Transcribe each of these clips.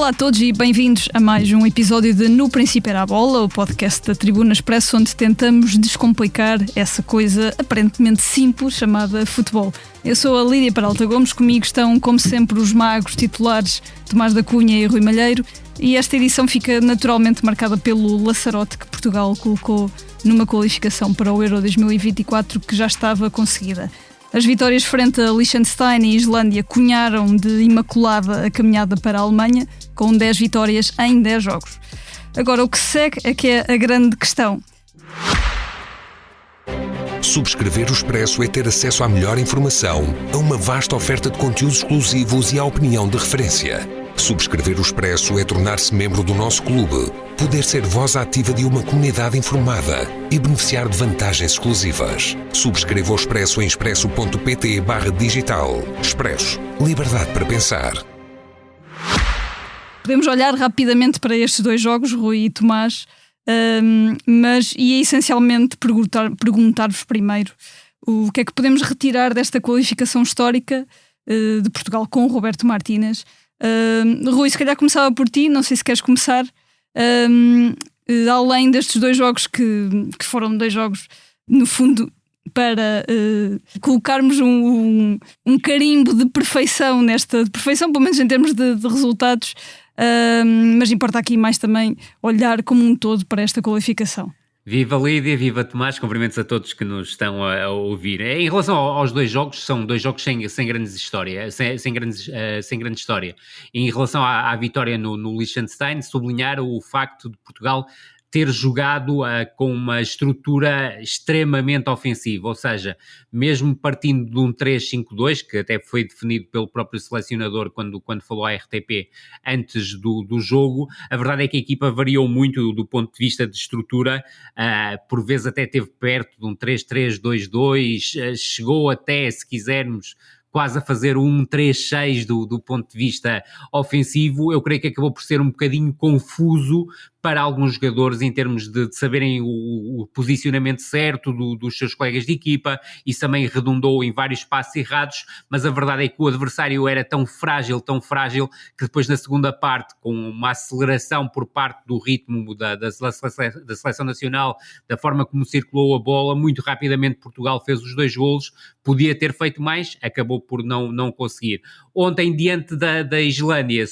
Olá a todos e bem-vindos a mais um episódio de No Princípio Era a Bola, o podcast da Tribuna Expresso, onde tentamos descomplicar essa coisa aparentemente simples chamada futebol. Eu sou a Lídia Peralta Gomes, comigo estão, como sempre, os magos titulares Tomás da Cunha e Rui Malheiro, e esta edição fica naturalmente marcada pelo laçarote que Portugal colocou numa qualificação para o Euro 2024 que já estava conseguida. As vitórias frente a Liechtenstein e Islândia cunharam de imaculada a caminhada para a Alemanha, com 10 vitórias em 10 jogos. Agora, o que segue é que é a grande questão. Subscrever o Expresso é ter acesso à melhor informação, a uma vasta oferta de conteúdos exclusivos e à opinião de referência. Subscrever o Expresso é tornar-se membro do nosso clube, poder ser voz ativa de uma comunidade informada e beneficiar de vantagens exclusivas. Subscreva o Expresso em expresso.pt/digital. Expresso. Liberdade para pensar. Podemos olhar rapidamente para estes dois jogos, Rui e Tomás, mas ia essencialmente perguntar-vos primeiro o que é que podemos retirar desta qualificação histórica de Portugal com o Roberto Martínez. Rui, se calhar começava por ti, não sei se queres começar, além destes dois jogos que foram dois jogos, no fundo, para colocarmos um carimbo de perfeição perfeição, pelo menos em termos de resultados, mas importa aqui mais também olhar como um todo para esta qualificação. Viva Lídia, viva Tomás, cumprimentos a todos que nos estão a ouvir. Em relação aos dois jogos, são dois jogos sem grande história. Em relação à vitória no Liechtenstein, sublinhar o facto de Portugal ter jogado com uma estrutura extremamente ofensiva, ou seja, mesmo partindo de um 3-5-2, que até foi definido pelo próprio selecionador quando falou à RTP antes do jogo, a verdade é que a equipa variou muito do ponto de vista de estrutura, por vezes até esteve perto de um 3-3-2-2, chegou até, se quisermos, quase a fazer um 3-6 do ponto de vista ofensivo. Eu creio que acabou por ser um bocadinho confuso para alguns jogadores em termos de saberem o posicionamento certo dos seus colegas de equipa. Isso também redundou em vários passos errados, mas a verdade é que o adversário era tão frágil, que depois na segunda parte, com uma aceleração por parte do ritmo da seleção nacional, da forma como circulou a bola, muito rapidamente Portugal fez os dois golos, podia ter feito mais, acabou por não conseguir. Ontem, diante da Islândia,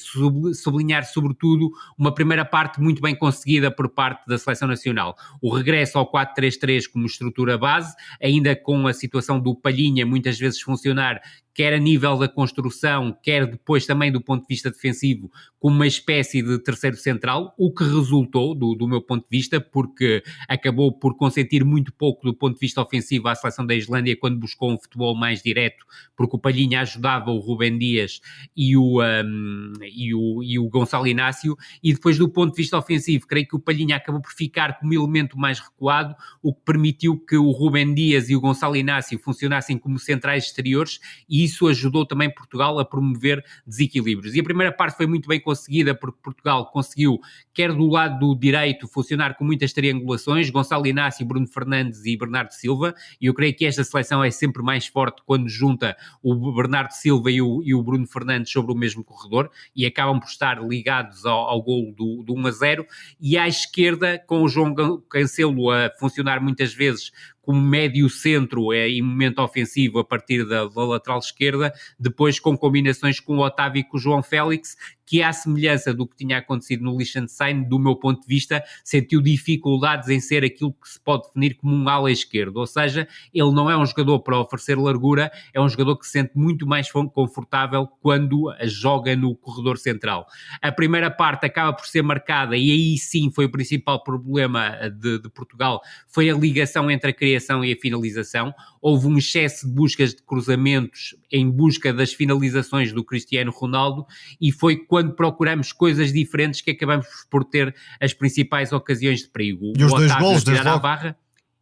sublinhar sobretudo uma primeira parte muito bem conseguida por parte da seleção nacional. O regresso ao 4-3-3 como estrutura base, ainda com a situação do Palhinha muitas vezes funcionar, quer a nível da construção, quer depois também do ponto de vista defensivo, como uma espécie de terceiro central, o que resultou, do meu ponto de vista, porque acabou por consentir muito pouco do ponto de vista ofensivo à seleção da Islândia quando buscou um futebol mais direto, porque o Palhinha ajudava o Rubem Dias e o Gonçalo Inácio, e depois do ponto de vista ofensivo, creio que o Palhinha acabou por ficar como elemento mais recuado, o que permitiu que o Rubem Dias e o Gonçalo Inácio funcionassem como centrais exteriores, e isso ajudou também Portugal a promover desequilíbrios. E a primeira parte foi muito bem conseguida, porque Portugal conseguiu, quer do lado do direito, funcionar com muitas triangulações, Gonçalo Inácio, Bruno Fernandes e Bernardo Silva, e eu creio que esta seleção é sempre mais forte quando junta o Bernardo Silva e o Bruno Fernandes sobre o mesmo corredor, e acabam por estar ligados ao golo do 1-0, e à esquerda, com o João Cancelo a funcionar muitas vezes como médio centro em momento ofensivo a partir da lateral esquerda, depois com combinações com o Otávio e com o João Félix, que à semelhança do que tinha acontecido no Liechtenstein, do meu ponto de vista, sentiu dificuldades em ser aquilo que se pode definir como um ala esquerdo, ou seja, ele não é um jogador para oferecer largura, é um jogador que se sente muito mais confortável quando joga no corredor central. A primeira parte acaba por ser marcada, e aí sim foi o principal problema de Portugal, foi a ligação entre a criação e a finalização. Houve um excesso de buscas de cruzamentos em busca das finalizações do Cristiano Ronaldo, e foi quando procuramos coisas diferentes que acabamos por ter as principais ocasiões de perigo. E os dois golos, tirar à barra.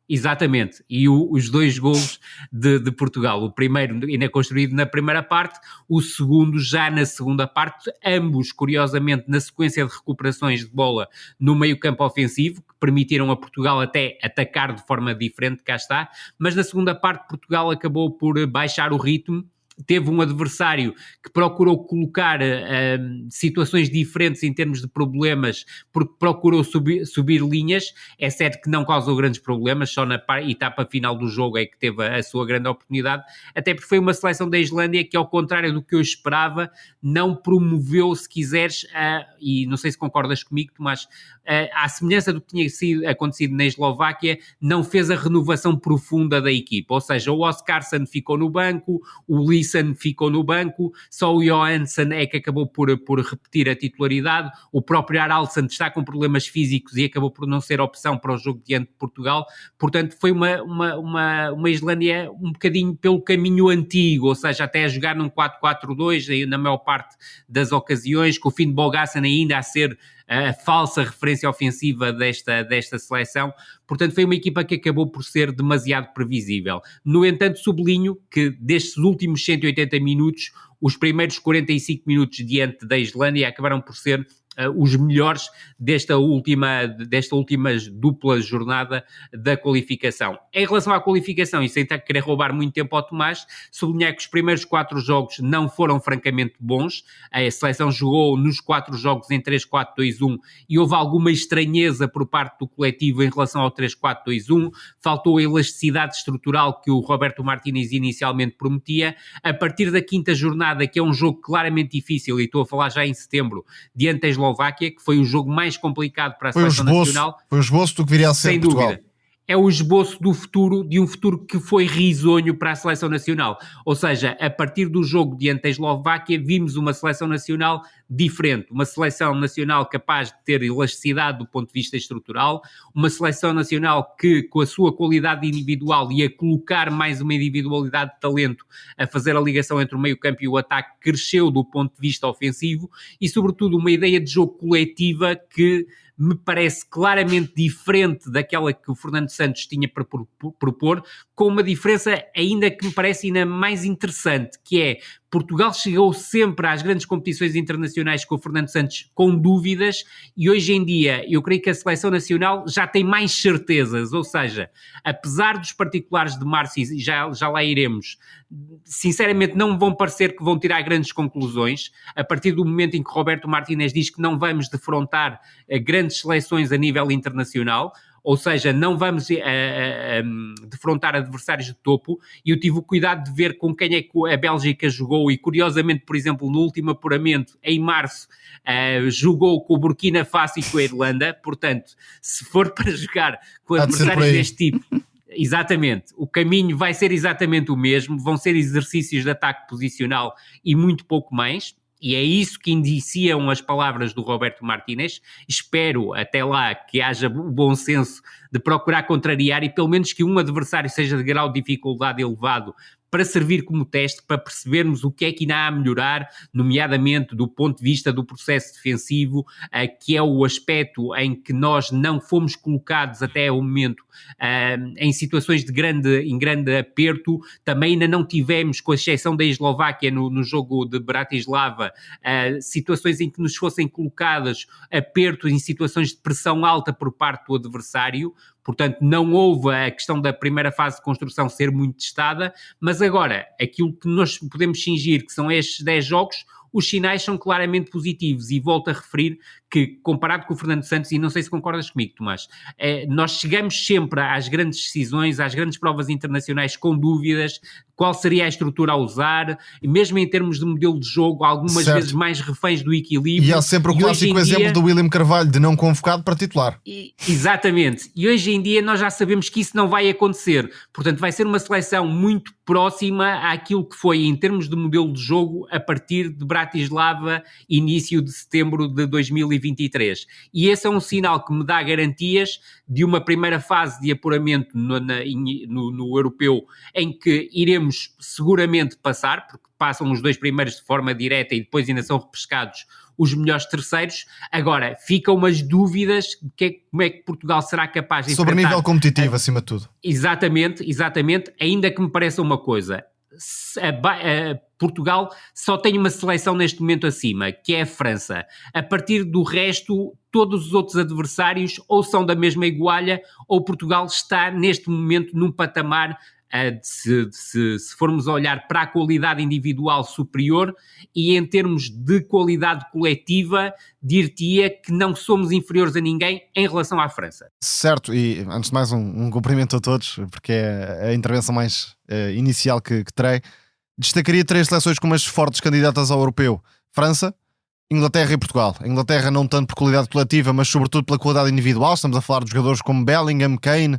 Exatamente, e os dois golos de Portugal, o primeiro ainda construído na primeira parte, o segundo já na segunda parte, ambos curiosamente na sequência de recuperações de bola no meio campo ofensivo, que permitiram a Portugal até atacar de forma diferente, cá está, mas na segunda parte Portugal acabou por baixar o ritmo teve um adversário que procurou colocar situações diferentes em termos de problemas, porque procurou subir linhas. É certo que não causou grandes problemas, só na etapa final do jogo é que teve a sua grande oportunidade, até porque foi uma seleção da Islândia que, ao contrário do que eu esperava, não promoveu, se quiseres, e não sei se concordas comigo, Tomás, à semelhança do que tinha acontecido na Eslováquia, não fez a renovação profunda da equipa, ou seja, o Oscarsson ficou no banco, o Leeson ficou no banco, só o Johansson é que acabou por repetir a titularidade, o próprio Haraldsson está com problemas físicos e acabou por não ser opção para o jogo diante de Portugal. Portanto, foi uma Islândia um bocadinho pelo caminho antigo, ou seja, até a jogar num 4-4-2 na maior parte das ocasiões, com o Finn Bogason ainda a ser a falsa referência ofensiva desta seleção. Portanto, foi uma equipa que acabou por ser demasiado previsível. No entanto, sublinho que destes últimos 180 minutos, os primeiros 45 minutos diante da Islândia acabaram por ser os melhores desta última dupla jornada da qualificação. Em relação à qualificação, e sem querer roubar muito tempo ao Tomás, sublinhar que os primeiros 4 jogos não foram francamente bons. A seleção jogou nos 4 jogos em 3-4-2-1 e houve alguma estranheza por parte do coletivo em relação ao 3-4-2-1, faltou a elasticidade estrutural que o Roberto Martínez inicialmente prometia. A partir da 5ª jornada, que é um jogo claramente difícil, e estou a falar já em setembro, diante da Eslováquia, que foi o jogo mais complicado para a seleção nacional. Foi o esboço do que viria a ser sem Portugal. Dúvida. É o esboço do futuro, de um futuro que foi risonho para a seleção nacional. Ou seja, a partir do jogo diante da Eslováquia, vimos uma seleção nacional diferente, uma seleção nacional capaz de ter elasticidade do ponto de vista estrutural, uma seleção nacional que, com a sua qualidade individual, ia colocar mais uma individualidade de talento a fazer a ligação entre o meio-campo e o ataque, cresceu do ponto de vista ofensivo e, sobretudo, uma ideia de jogo coletiva que me parece claramente diferente daquela que o Fernando Santos tinha para propor, com uma diferença ainda que me parece ainda mais interessante, que é Portugal chegou sempre às grandes competições internacionais com o Fernando Santos com dúvidas e hoje em dia eu creio que a seleção nacional já tem mais certezas, ou seja, apesar dos particulares de março, e já lá iremos, sinceramente não vão parecer que vão tirar grandes conclusões, a partir do momento em que Roberto Martínez diz que não vamos defrontar grandes seleções a nível internacional, ou seja, não vamos defrontar adversários de topo, e eu tive o cuidado de ver com quem é que a Bélgica jogou, e curiosamente, por exemplo, no último apuramento, em março, jogou com o Burkina Faso e com a Irlanda. Portanto, se for para jogar com adversários deste tipo, exatamente, o caminho vai ser exatamente o mesmo, vão ser exercícios de ataque posicional e muito pouco mais. E é isso que indiciam as palavras do Roberto Martínez. Espero até lá que haja o bom senso de procurar contrariar e pelo menos que um adversário seja de grau de dificuldade elevado para servir como teste, para percebermos o que é que ainda há a melhorar, nomeadamente do ponto de vista do processo defensivo, que é o aspecto em que nós não fomos colocados até o momento em situações em grande aperto. Também ainda não tivemos, com a exceção da Eslováquia no jogo de Bratislava, situações em que nos fossem colocadas aperto em situações de pressão alta por parte do adversário. Portanto, não houve a questão da primeira fase de construção ser muito testada, mas agora, aquilo que nós podemos cingir, que são estes 10 jogos, os sinais são claramente positivos, e volto a referir que, comparado com o Fernando Santos, e não sei se concordas comigo, Tomás, nós chegamos sempre às grandes decisões, às grandes provas internacionais com dúvidas, qual seria a estrutura a usar, e mesmo em termos de modelo de jogo, algumas vezes mais reféns do equilíbrio. E há sempre o clássico exemplo do William Carvalho, de não convocado para titular. Exatamente, e hoje em dia nós já sabemos que isso não vai acontecer, portanto vai ser uma seleção muito próxima àquilo que foi em termos de modelo de jogo a partir de Bratislava, início de setembro de 2023. E esse é um sinal que me dá garantias de uma primeira fase de apuramento no europeu, em que iremos seguramente passar, porque passam os 2 primeiros de forma direta e depois ainda são repescados os melhores terceiros. Agora, ficam umas dúvidas de como é que Portugal será capaz de sobre nível competitivo, acima de tudo. Exatamente, ainda que me pareça uma coisa, Portugal só tem uma seleção neste momento acima, que é a França. A partir do resto, todos os outros adversários ou são da mesma igualha, ou Portugal está neste momento num patamar se formos olhar para a qualidade individual superior, e em termos de qualidade coletiva, dir-te-ia que não somos inferiores a ninguém em relação à França. Certo, e antes de mais um cumprimento a todos, porque é a intervenção mais inicial que terei. Destacaria 3 seleções como as fortes candidatas ao europeu: França, Inglaterra e Portugal. A Inglaterra não tanto por qualidade coletiva, mas sobretudo pela qualidade individual. Estamos a falar de jogadores como Bellingham, Kane,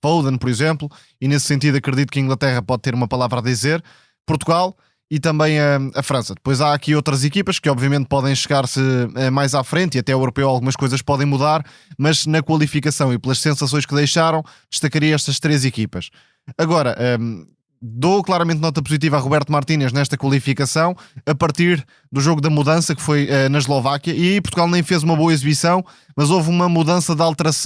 Foden, por exemplo, e nesse sentido acredito que a Inglaterra pode ter uma palavra a dizer. Portugal e também a França. Depois há aqui outras equipas que obviamente podem chegar-se mais à frente, e até o europeu algumas coisas podem mudar, mas na qualificação e pelas sensações que deixaram, destacaria estas 3 equipas. Agora, dou claramente nota positiva a Roberto Martínez nesta qualificação, a partir do jogo da mudança que foi na Eslováquia, e aí Portugal nem fez uma boa exibição, mas houve uma mudança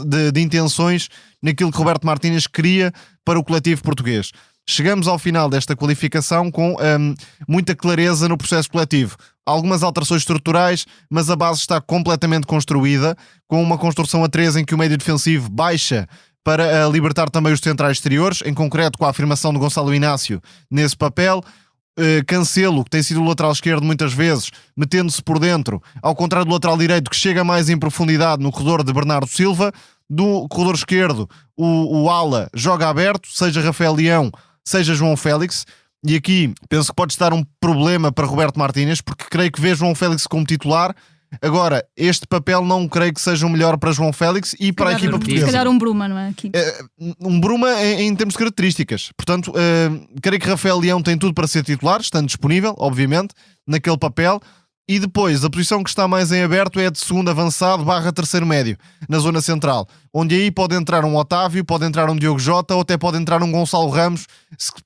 de intenções naquilo que Roberto Martínez queria para o coletivo português. Chegamos ao final desta qualificação com muita clareza no processo coletivo. Algumas alterações estruturais, mas a base está completamente construída, com uma construção a 3 em que o médio defensivo baixa para libertar também os centrais exteriores, em concreto com a afirmação de Gonçalo Inácio nesse papel. Cancelo, que tem sido o lateral esquerdo muitas vezes, metendo-se por dentro, ao contrário do lateral direito, que chega mais em profundidade no corredor de Bernardo Silva. Do corredor esquerdo, o ala joga aberto, seja Rafael Leão, seja João Félix, e aqui penso que pode estar um problema para Roberto Martínez, porque creio que vê João Félix como titular. Agora, este papel não creio que seja o melhor para João Félix e para a equipa portuguesa. Se calhar um Bruma, não é? Aqui. Um Bruma em termos de características. Portanto, creio que Rafael Leão tem tudo para ser titular, estando disponível, obviamente, naquele papel. E depois, a posição que está mais em aberto é a de segundo avançado / terceiro médio, na zona central, onde aí pode entrar um Otávio, pode entrar um Diogo Jota, ou até pode entrar um Gonçalo Ramos,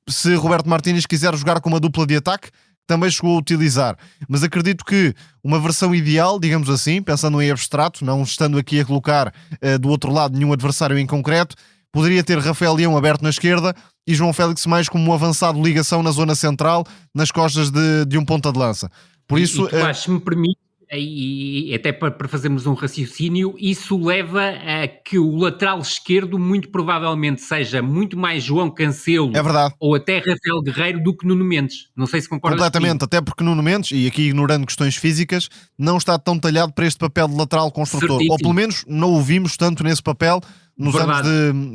se Roberto Martínez quiser jogar com uma dupla de ataque, também chegou a utilizar. Mas acredito que uma versão ideal, digamos assim, pensando em abstrato, não estando aqui a colocar do outro lado nenhum adversário em concreto, poderia ter Rafael Leão aberto na esquerda e João Félix mais como um avançado ligação na zona central, nas costas de um ponta de lança. Por isso, se me permite, e até para fazermos um raciocínio, isso leva a que o lateral esquerdo muito provavelmente seja muito mais João Cancelo, é verdade, ou até Rafael Guerreiro do que Nuno Mendes. Não sei se concordas completamente, até porque Nuno Mendes, e aqui ignorando questões físicas, não está tão talhado para este papel de lateral construtor. Certíssimo. Ou pelo menos não o vimos tanto nesse papel nos anos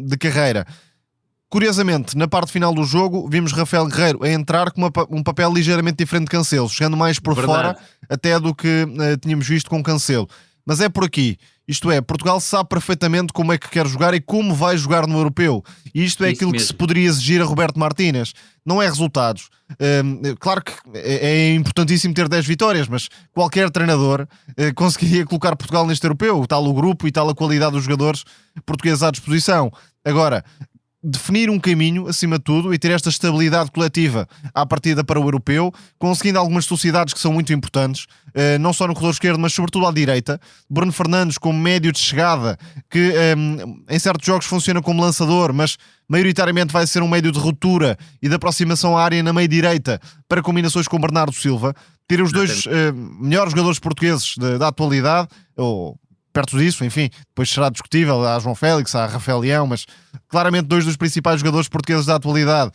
de carreira. Curiosamente, na parte final do jogo, vimos Rafael Guerreiro a entrar com um papel ligeiramente diferente de Cancelo, chegando mais por fora até do que tínhamos visto com Cancelo. Mas é por aqui. Isto é, Portugal sabe perfeitamente como é que quer jogar e como vai jogar no europeu. E isto é isso aquilo mesmo que se poderia exigir a Roberto Martínez. Não é resultados. Claro que é importantíssimo ter 10 vitórias, mas qualquer treinador conseguiria colocar Portugal neste europeu. Tal o grupo e tal a qualidade dos jogadores portugueses à disposição. Agora, definir um caminho, acima de tudo, e ter esta estabilidade coletiva à partida para o europeu, conseguindo algumas sociedades que são muito importantes, não só no corredor esquerdo, mas sobretudo à direita. Bruno Fernandes como médio de chegada, que em certos jogos funciona como lançador, mas maioritariamente vai ser um médio de ruptura e de aproximação à área na meia-direita para combinações com Bernardo Silva. Ter os dois melhores jogadores portugueses da atualidade, ou perto disso, enfim, depois será discutível, há João Félix, há Rafael Leão, mas claramente 2 dos principais jogadores portugueses da atualidade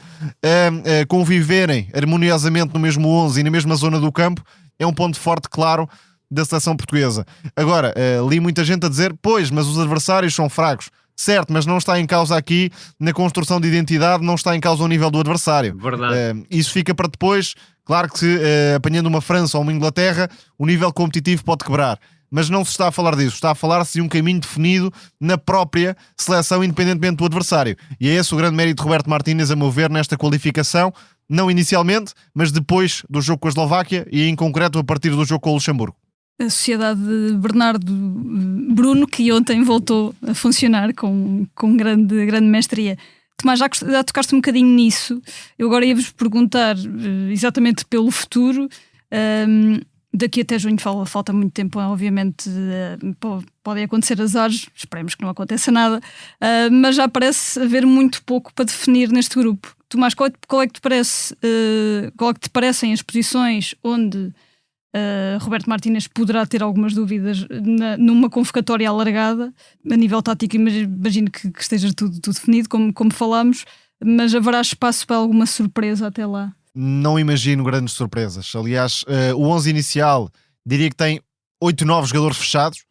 conviverem harmoniosamente no mesmo 11 e na mesma zona do campo, é um ponto forte, claro, da seleção portuguesa. Agora, li muita gente a dizer, pois, mas os adversários são fracos. Certo, mas não está em causa aqui, na construção de identidade, não está em causa o nível do adversário. Verdade. Isso fica para depois. Claro que se apanhando uma França ou uma Inglaterra, o nível competitivo pode quebrar. Mas não se está a falar disso, está a falar-se de um caminho definido na própria seleção, independentemente do adversário. E é esse o grande mérito de Roberto Martínez, a meu ver, nesta qualificação, não inicialmente, mas depois do jogo com a Eslováquia e em concreto a partir do jogo com o Luxemburgo. A sociedade de Bernardo Bruno, que ontem voltou a funcionar com grande mestria. Tomás, já tocaste um bocadinho nisso. Eu agora ia-vos perguntar exatamente pelo futuro. Daqui até junho falta muito tempo, obviamente podem acontecer azares, esperemos que não aconteça nada, mas já parece haver muito pouco para definir neste grupo. Tomás, qual é que te parecem as posições onde Roberto Martínez poderá ter algumas dúvidas numa convocatória alargada? A nível tático, imagino que esteja tudo definido, como falámos, mas haverá espaço para alguma surpresa até lá? Não imagino grandes surpresas. Aliás, o 11 inicial diria que tem 8, 9 jogadores fechados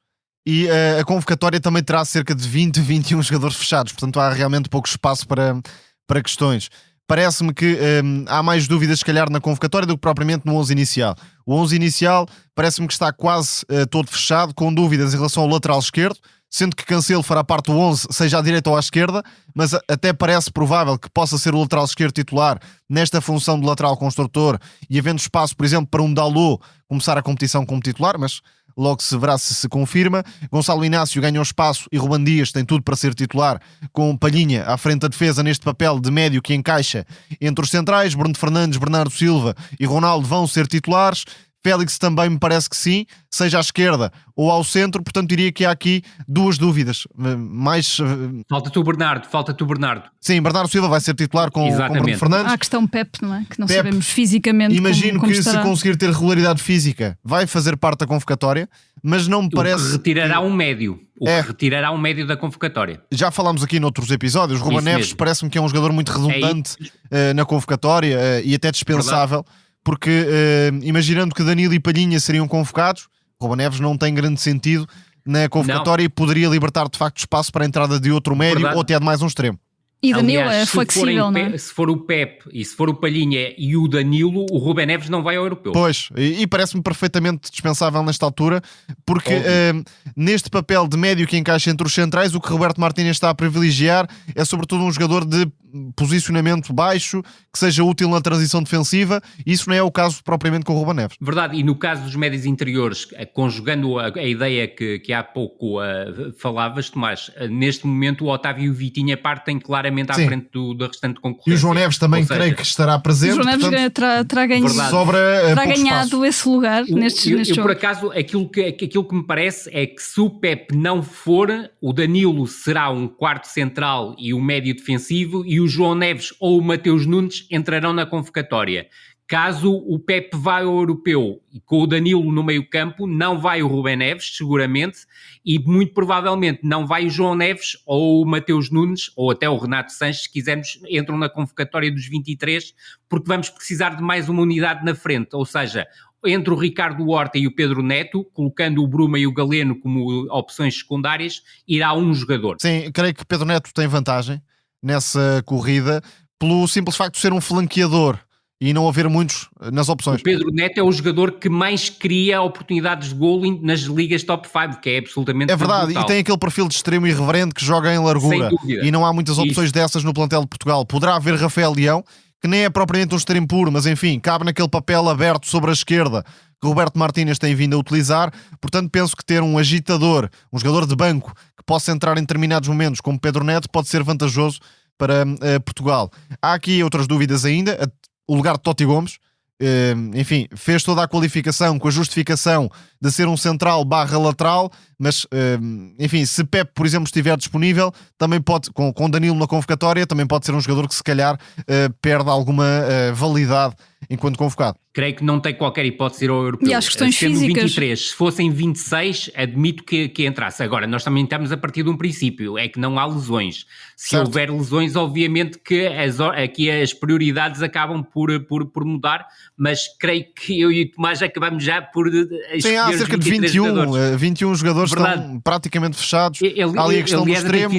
e a convocatória também terá cerca de 20, 21 jogadores fechados. Portanto, há realmente pouco espaço para questões. Parece-me que há mais dúvidas, se calhar, na convocatória do que propriamente no 11 inicial. O 11 inicial parece-me que está quase todo fechado, com dúvidas em relação ao lateral esquerdo, sendo que Cancelo fará parte do 11, seja à direita ou à esquerda, mas até parece provável que possa ser o lateral esquerdo titular nesta função de lateral construtor e havendo espaço, por exemplo, para um Dalot começar a competição como titular, mas logo se verá se confirma. Gonçalo Inácio ganhou espaço e Ruben Dias tem tudo para ser titular, com Palhinha à frente da defesa neste papel de médio que encaixa entre os centrais. Bruno Fernandes, Bernardo Silva e Ronaldo vão ser titulares. Félix também me parece que sim, seja à esquerda ou ao centro, portanto diria que há aqui duas dúvidas. Falta-te o Bernardo. Sim, Bernardo Silva vai ser titular com Bruno Fernandes. Há a questão Pep, não é? Que não sabemos fisicamente imagino como que estará. se conseguir ter regularidade física vai fazer parte da convocatória, mas não me parece... O que retirará um médio. Que retirará um médio da convocatória. Já falámos aqui noutros episódios, Ruben Neves parece-me que é um jogador muito redundante na convocatória e até dispensável. Verdade. Porque imaginando que Danilo e Palhinha seriam convocados, Ruben Neves não tem grande sentido na convocatória e poderia libertar de facto espaço para a entrada de outro médio ou até de mais um extremo. E Danilo é flexível, não é? Se for o Pep e se for o Palhinha e o Danilo, o Ruben Neves não vai ao europeu. Pois, e parece-me perfeitamente dispensável nesta altura, porque neste papel de médio que encaixa entre os centrais, o que Roberto Martínez está a privilegiar é sobretudo um jogador de posicionamento baixo, que seja útil na transição defensiva, e isso não é o caso propriamente com o Ruben Neves. Verdade, e no caso dos médios interiores, conjugando a ideia que há pouco falavas, Tomás, neste momento o Otávio e o Vitinha partem claramente à frente da restante concorrência. E o João Neves também creio que estará presente. O João Neves terá ganhado esse lugar nestes eu, jogos. Por acaso, aquilo que me parece é que se o Pep não for, o Danilo será um quarto central e um médio defensivo, e o João Neves ou o Mateus Nunes entrarão na convocatória. Caso o Pep vá ao europeu e com o Danilo no meio campo, não vai o Ruben Neves, seguramente, e muito provavelmente não vai o João Neves ou o Mateus Nunes, ou até o Renato Sanches, se quisermos, entram na convocatória dos 23, porque vamos precisar de mais uma unidade na frente, ou seja, entre o Ricardo Horta e o Pedro Neto, colocando o Bruma e o Galeno como opções secundárias, irá um jogador. Sim, creio que Pedro Neto tem vantagem nessa corrida, pelo simples facto de ser um flanqueador e não haver muitos nas opções. O Pedro Neto é o jogador que mais cria oportunidades de golo nas ligas top 5, que é absolutamente verdade, brutal. E tem aquele perfil de extremo irreverente que joga em largura, e não há muitas opções dessas no plantel de Portugal. Poderá haver Rafael Leão, que nem é propriamente um extremo puro, mas enfim, cabe naquele papel aberto sobre a esquerda que Roberto Martínez tem vindo a utilizar. Portanto, penso que ter um agitador, um jogador de banco que possa entrar em determinados momentos como Pedro Neto pode ser vantajoso para Portugal. Há aqui outras dúvidas ainda. O lugar de Totti Gomes, enfim, fez toda a qualificação com a justificação de ser um central / lateral, mas enfim, se Pep, por exemplo, estiver disponível, também pode, com Danilo na convocatória, também pode ser um jogador que se calhar perde alguma validade enquanto convocado. Creio que não tem qualquer hipótese de ir ao europeu. E as questões sendo físicas. 23, se fossem 26, admito que entrasse. Agora, nós também estamos a partir de um princípio, é que não há lesões. Se houver lesões, obviamente que aqui as prioridades acabam por mudar, mas creio que eu e o Tomás acabamos já por sim, há cerca de 21 jogadores estão praticamente fechados. Há ali a questão do extremo.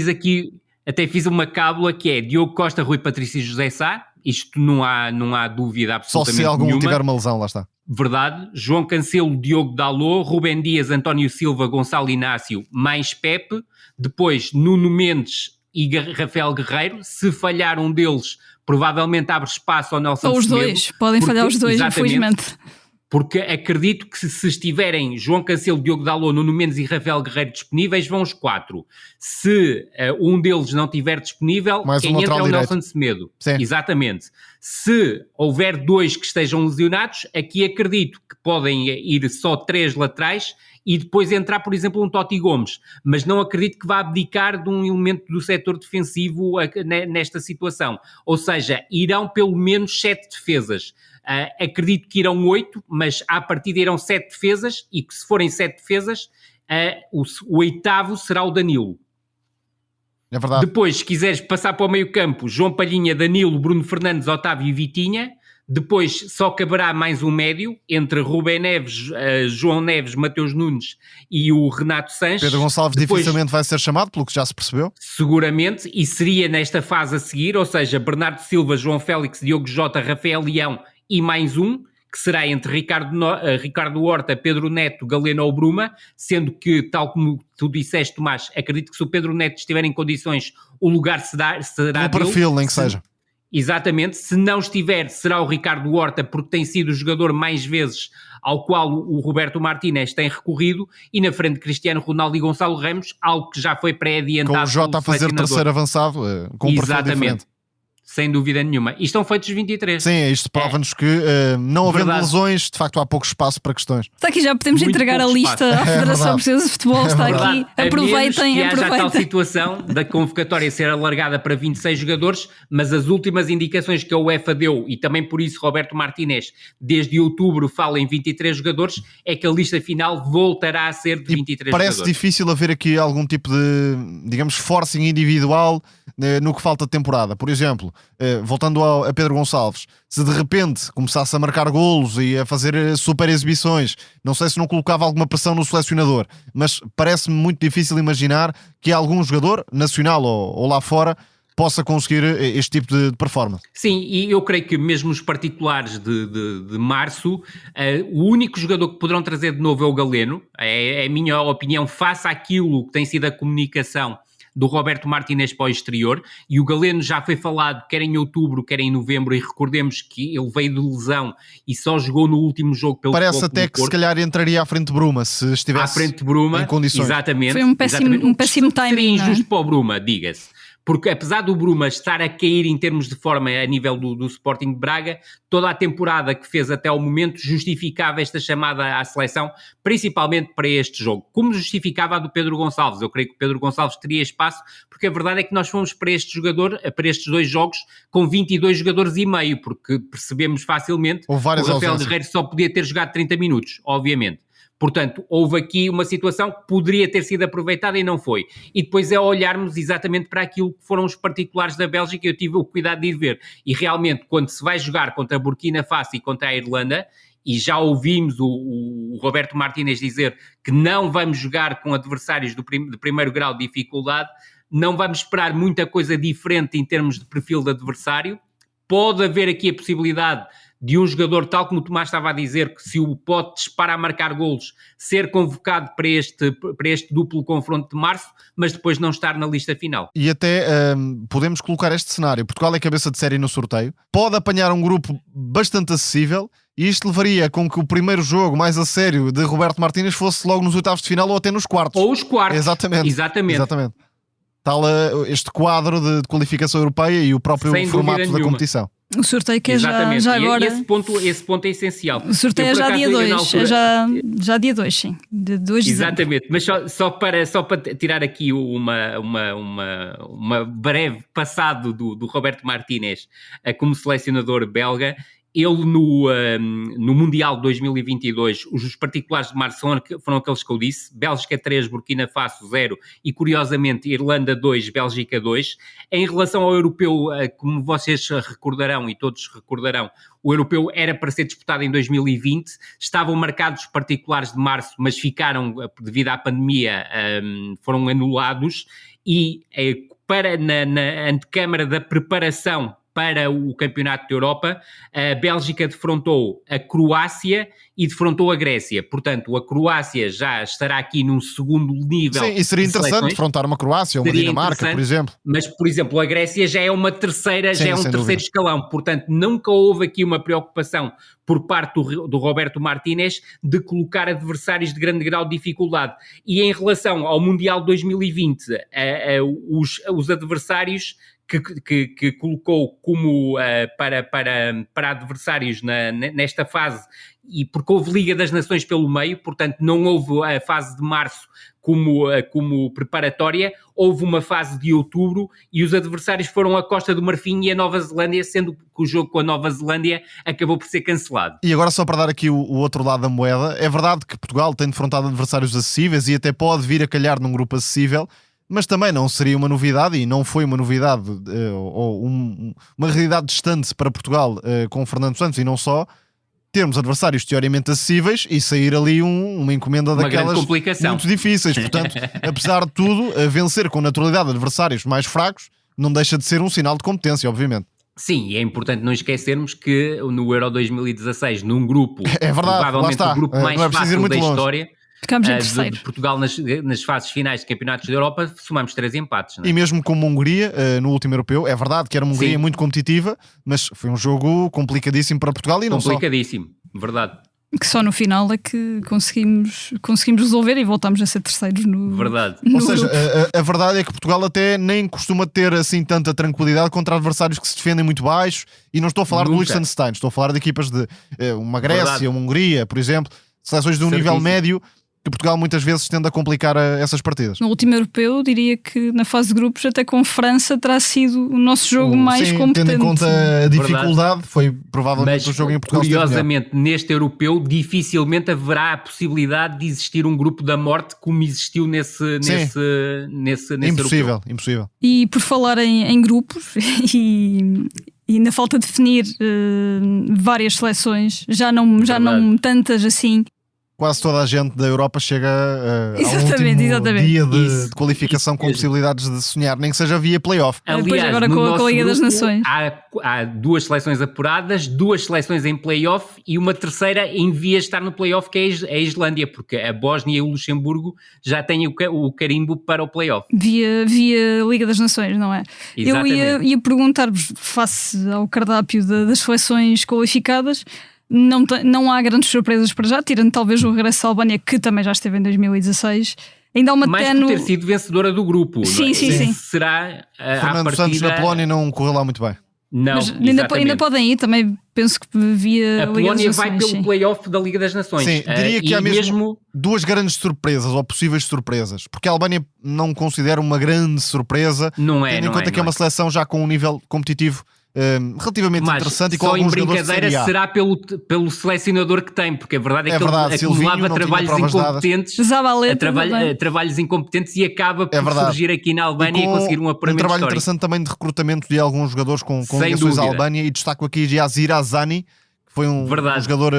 Até fiz uma cábula que é Diogo Costa, Rui Patrício e José Sá. Isto não há dúvida absolutamente nenhuma. Só se algum tiver uma lesão, lá está. Verdade. João Cancelo, Diogo Dalot, Ruben Dias, António Silva, Gonçalo Inácio, mais Pepe. Depois Nuno Mendes e Rafael Guerreiro. Se falhar um deles, provavelmente abre espaço ao Nelson Ou os dois. Podem falhar os dois, infelizmente. Porque acredito que se estiverem João Cancelo, Diogo Dalot, Nuno Mendes e Rafael Guerreiro disponíveis, vão os 4. Se um deles não estiver disponível, quem entra é o Nelson Semedo. Sim. Exatamente. Se houver 2 que estejam lesionados, aqui acredito que podem ir só 3 laterais e depois entrar, por exemplo, um Totti Gomes. Mas não acredito que vá abdicar de um elemento do setor defensivo nesta situação. Ou seja, irão pelo menos 7 defesas. Acredito que irão 8, mas à partida irão 7 defesas, e que se forem 7 defesas, o 8º será o Danilo. É verdade. Depois, se quiseres passar para o meio campo, João Palhinha, Danilo, Bruno Fernandes, Otávio e Vitinha. Depois só caberá mais um médio entre Rubem Neves, João Neves, Mateus Nunes e o Renato Sanches. Pedro Gonçalves depois, dificilmente vai ser chamado, pelo que já se percebeu. Seguramente, e seria nesta fase a seguir, ou seja, Bernardo Silva, João Félix, Diogo Jota, Rafael Leão e mais um, que será entre Ricardo Horta, Pedro Neto, Galeno ou Bruma, sendo que, tal como tu disseste, Tomás, acredito que se o Pedro Neto estiver em condições, o lugar será no perfil, nem que seja. Exatamente, se não estiver, será o Ricardo Horta, porque tem sido o jogador mais vezes ao qual o Roberto Martínez tem recorrido, e na frente Cristiano Ronaldo e Gonçalo Ramos, algo que já foi pré-adiantado. Com o Jota a fazer terceiro avançado, com um perfil diferente. Sem dúvida nenhuma. E estão feitos os 23. Sim, isto prova-nos que, não havendo lesões, de facto há pouco espaço para questões. Está aqui, já podemos Muito entregar a lista à Federação Portuguesa de Futebol. Está aqui. Aproveitem. Haja a tal situação da convocatória ser alargada para 26 jogadores, mas as últimas indicações que a UEFA deu, e também por isso Roberto Martínez, desde outubro, fala em 23 jogadores, é que a lista final voltará a ser de 23 parece jogadores. Difícil haver aqui algum tipo de, digamos, forcing individual no que falta de temporada. Por exemplo, voltando a Pedro Gonçalves, se de repente começasse a marcar golos e a fazer super exibições, não sei se não colocava alguma pressão no selecionador, mas parece-me muito difícil imaginar que algum jogador, nacional ou lá fora, possa conseguir este tipo de performance. Sim, e eu creio que mesmo os particulares de março, o único jogador que poderão trazer de novo é o Galeno. É a minha opinião, face àquilo que tem sido a comunicação do Roberto Martínez para o exterior, e o Galeno já foi falado quer em outubro, quer em novembro, e recordemos que ele veio de lesão e só jogou no último jogo pelo Parece até que se calhar entraria à frente de Bruma, se estivesse à frente de Bruma, em condições. Exatamente. Foi um péssimo timing. Seria injusto para o Bruma, diga-se. Porque apesar do Bruma estar a cair em termos de forma a nível do Sporting de Braga, toda a temporada que fez até ao momento justificava esta chamada à seleção, principalmente para este jogo. Como justificava a do Pedro Gonçalves? Eu creio que o Pedro Gonçalves teria espaço, porque a verdade é que nós fomos para este jogador, para estes dois jogos, com 22 jogadores e meio, porque percebemos facilmente que o Rafael Guerreiro só podia ter jogado 30 minutos, obviamente. Portanto, houve aqui uma situação que poderia ter sido aproveitada e não foi. E depois é olharmos exatamente para aquilo que foram os particulares da Bélgica, eu tive o cuidado de ir ver. E realmente, quando se vai jogar contra a Burkina Faso e contra a Irlanda, e já ouvimos o Roberto Martínez dizer que não vamos jogar com adversários de primeiro grau de dificuldade, não vamos esperar muita coisa diferente em termos de perfil de adversário. Pode haver aqui a possibilidade de um jogador, tal como o Tomás estava a dizer, que se o pode disparar a marcar golos, ser convocado para este duplo confronto de março, mas depois não estar na lista final. E até podemos colocar este cenário: Portugal é cabeça de série no sorteio, pode apanhar um grupo bastante acessível, e isto levaria com que o primeiro jogo mais a sério de Roberto Martínez fosse logo nos oitavos de final ou até nos quartos. Ou os quartos. Exatamente. Tal este quadro de qualificação europeia e o próprio formato da competição. O sorteio que é já agora... Esse ponto é essencial. O sorteio é já dia 2, já dia 2, sim. De 2 de Exatamente, mas só para tirar aqui uma breve passado do Roberto Martínez como selecionador belga. Ele no Mundial de 2022, os particulares de março foram aqueles que eu disse: Bélgica 3, Burkina Faso 0 e, curiosamente, Irlanda 2, Bélgica 2. Em relação ao europeu, como vocês recordarão e todos recordarão, o europeu era para ser disputado em 2020, estavam marcados os particulares de março, mas ficaram, devido à pandemia, foram anulados, e na antecâmara da preparação para o Campeonato da Europa, a Bélgica defrontou a Croácia e defrontou a Grécia. Portanto, a Croácia já estará aqui num segundo nível. Sim, e seria interessante defrontar uma Croácia ou uma Dinamarca, por exemplo. Mas, por exemplo, a Grécia já é uma terceira, terceiro escalão. Portanto, nunca houve aqui uma preocupação por parte do Roberto Martínez de colocar adversários de grande grau de dificuldade. E em relação ao Mundial 2020, os adversários que colocou como para adversários nesta fase, e porque houve Liga das Nações pelo meio, portanto não houve a fase de março como preparatória, houve uma fase de outubro, e os adversários foram a Costa do Marfim e a Nova Zelândia, sendo que o jogo com a Nova Zelândia acabou por ser cancelado. E agora, só para dar aqui o outro lado da moeda, é verdade que Portugal tem defrontado adversários acessíveis e até pode vir a calhar num grupo acessível, mas também não seria uma novidade, e não foi uma novidade ou uma realidade distante para Portugal com o Fernando Santos, e não só, termos adversários teoricamente acessíveis e sair ali uma encomenda daquelas muito difíceis. Portanto, apesar de tudo, vencer com naturalidade adversários mais fracos não deixa de ser um sinal de competência, obviamente. Sim, e é importante não esquecermos que no Euro 2016, num grupo, é verdade, provavelmente o grupo mais fácil da história, ficámos em terceiro. De Portugal nas fases finais de campeonatos da Europa, somamos 3 empates. Não é? E mesmo como a Hungria, no último europeu, é verdade que era uma Hungria muito competitiva, mas foi um jogo complicadíssimo para Portugal e não só. Complicadíssimo, verdade. Que só no final é que conseguimos resolver e voltámos a ser terceiros no Verdade. No Ou seja, grupo. a verdade é que Portugal até nem costuma ter assim tanta tranquilidade contra adversários que se defendem muito baixo, e não estou a falar do Liechtenstein, estou a falar de equipas de uma Grécia, uma Hungria, por exemplo, seleções de um nível médio, que Portugal muitas vezes tende a complicar essas partidas. No último europeu, diria que na fase de grupos, até com França, terá sido o nosso jogo mais competente. Tendo em conta a dificuldade, foi provavelmente mas, o jogo em Portugal. Curiosamente, neste europeu, dificilmente haverá a possibilidade de existir um grupo da morte como existiu nesse impossível, europeu. Impossível. E por falar em grupos e na falta de definir várias seleções, já não tantas assim. Quase toda a gente da Europa chega ao último dia de qualificação com possibilidades de sonhar, nem que seja via play-off. Aliás, agora com a Liga das Nações. Há 2 seleções apuradas, 2 seleções em play-off e uma terceira em vias de estar no play-off, que é a Islândia, porque a Bósnia e o Luxemburgo já têm o carimbo para o play-off. Via Liga das Nações, não é? Exatamente. Eu ia perguntar-vos, face ao cardápio das seleções qualificadas, não há grandes surpresas para já, tirando talvez o regresso à Albânia, que também já esteve em 2016. Ainda há uma mais por ter sido vencedora do grupo. Sim, não é? sim. Será Fernando Santos na Polónia não correu lá muito bem. Não, mas ainda podem ir, também penso que via a Polónia vai pelo play-off da Liga das Nações. Sim, diria que há mesmo 2 grandes surpresas, ou possíveis surpresas, porque a Albânia não considero uma grande surpresa, tendo em conta que é uma seleção já com um nível competitivo relativamente interessante e com alguns jogadores de Série A. Será pelo selecionador que tem, porque a verdade é que ele levava trabalhos incompetentes, trabalhos incompetentes e acaba por surgir aqui na Albânia e conseguir um apuramento histórico. Um trabalho interessante também de recrutamento de alguns jogadores com ligações à Albânia, e destaco aqui Yazir Azani, que foi um jogador,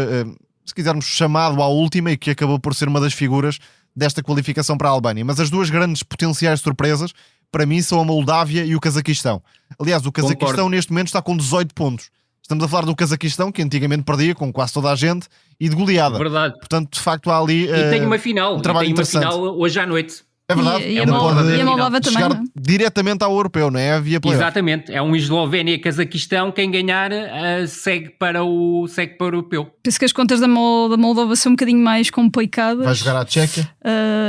se quisermos, chamado à última e que acabou por ser uma das figuras desta qualificação para a Albânia. Mas as 2 grandes potenciais surpresas para mim são a Moldávia e o Cazaquistão. Aliás, o Cazaquistão neste momento está com 18 pontos. Estamos a falar do Cazaquistão, que antigamente perdia com quase toda a gente e de goleada. Verdade. Portanto, de facto, há ali e tem uma final. Um trabalho interessante. Uma final hoje à noite. É verdade. E a Moldávia também. Chegar diretamente ao europeu, não é? Via play-off. Exatamente. É um Eslovénia-Cazaquistão. Quem ganhar segue para o europeu. Penso que as contas da Moldova são um bocadinho mais complicadas. Vai jogar à Tchequia.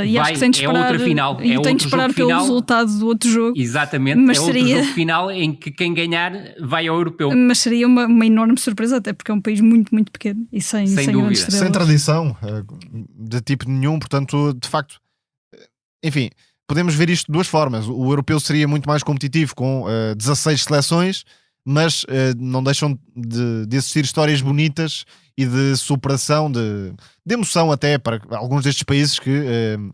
E acho que tem de esperar, outra final. Tem de esperar pelo resultado do outro jogo. Exatamente. Mas outro jogo final em que quem ganhar vai ao europeu. Mas seria uma enorme surpresa, até porque é um país muito, muito pequeno e sem grandes estrelas. Sem tradição de tipo nenhum. Portanto, de facto, enfim, podemos ver isto de 2 formas. O europeu seria muito mais competitivo com 16 seleções, mas não deixam de existir histórias bonitas e de superação, de emoção até para alguns destes países que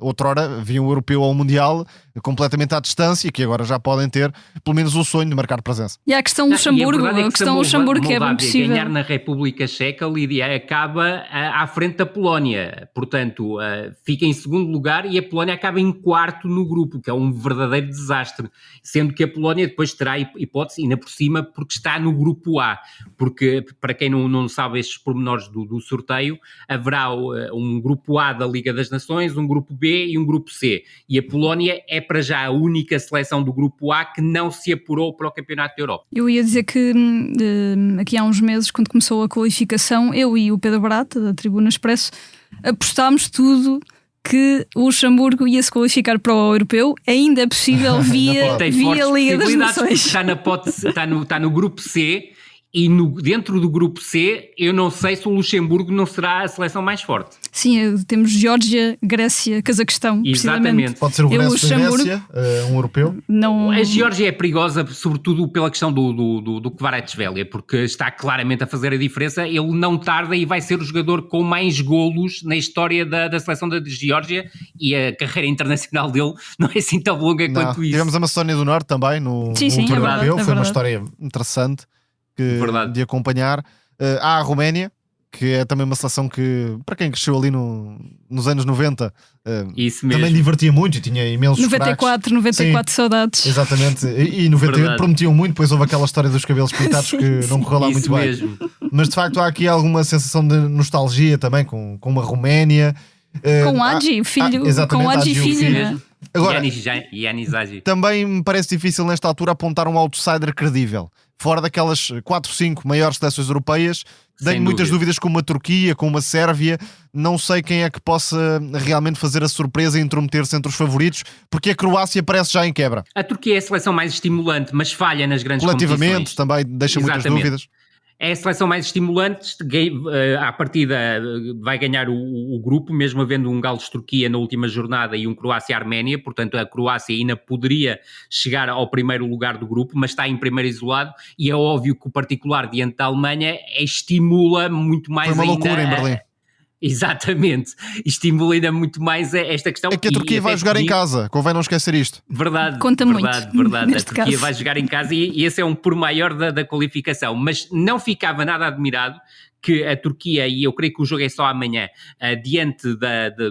outrora viam o europeu ao mundial completamente à distância e que agora já podem ter pelo menos o sonho de marcar presença. E a questão Luxemburgo, que é bem possível. Ganhar na República Checa, Lídia, acaba à frente da Polónia, portanto fica em segundo lugar e a Polónia acaba em 4º no grupo, que é um verdadeiro desastre, sendo que a Polónia depois terá hipótese, ainda por cima, porque está no grupo A, porque para quem não sabe estes pormenores do sorteio, haverá um grupo A da Liga das Nações, um grupo B e um grupo C, e a Polónia é para já a única seleção do grupo A que não se apurou para o Campeonato da Europa. Eu ia dizer que aqui há uns meses, quando começou a qualificação, eu e o Pedro Barata, da Tribuna Expresso, apostámos tudo que o Luxemburgo ia se qualificar para o europeu. Ainda é possível via Liga das Nações. Está no grupo C E dentro do grupo C, eu não sei se o Luxemburgo não será a seleção mais forte. Sim, temos Geórgia, Grécia, Cazaquistão. Exatamente. Pode ser o regresso da Grécia, um europeu. Não... A Geórgia é perigosa, sobretudo pela questão do Kvaratskhelia, porque está claramente a fazer a diferença. Ele não tarda e vai ser o jogador com mais golos na história da seleção da Geórgia, e a carreira internacional dele não é assim tão longa quanto isso. Tivemos a Macedónia do Norte também no último europeu. Foi uma história interessante de acompanhar. Há a Roménia, que é também uma seleção que, para quem cresceu ali nos anos 90, também divertia muito e tinha imensos 94 saudades. Exatamente, e 91 prometiam muito, depois houve aquela história dos cabelos pintados que não correu lá muito mesmo. bem. Mas de facto há aqui alguma sensação de nostalgia também com uma Roménia. Com Hagi, filho, com Hagi filho, né? Agora, Yanis Hagi. Também me parece difícil nesta altura apontar um outsider credível. Fora daquelas 4, 5 maiores seleções europeias, tenho muitas dúvidas com uma Turquia, com uma Sérvia. Não sei quem é que possa realmente fazer a surpresa e intrometer-se entre os favoritos, porque a Croácia parece já em quebra. A Turquia é a seleção mais estimulante, mas falha nas grandes competições. Coletivamente também deixa muitas dúvidas. É a seleção mais estimulante, à partida vai ganhar o grupo, mesmo havendo um Gales-Turquia na última jornada e um Croácia-Arménia, portanto a Croácia ainda poderia chegar ao primeiro lugar do grupo, mas está em primeiro isolado, e é óbvio que o particular diante da Alemanha estimula muito mais ainda... Foi uma loucura em Berlim. Exatamente, estimula ainda muito mais esta questão. É que a Turquia vai jogar em casa, convém não esquecer isto. Verdade, conta verdade, muito. Verdade. A Turquia caso vai jogar em casa e esse é um por maior da qualificação, mas não ficava nada admirado que a Turquia, e eu creio que o jogo é só amanhã, diante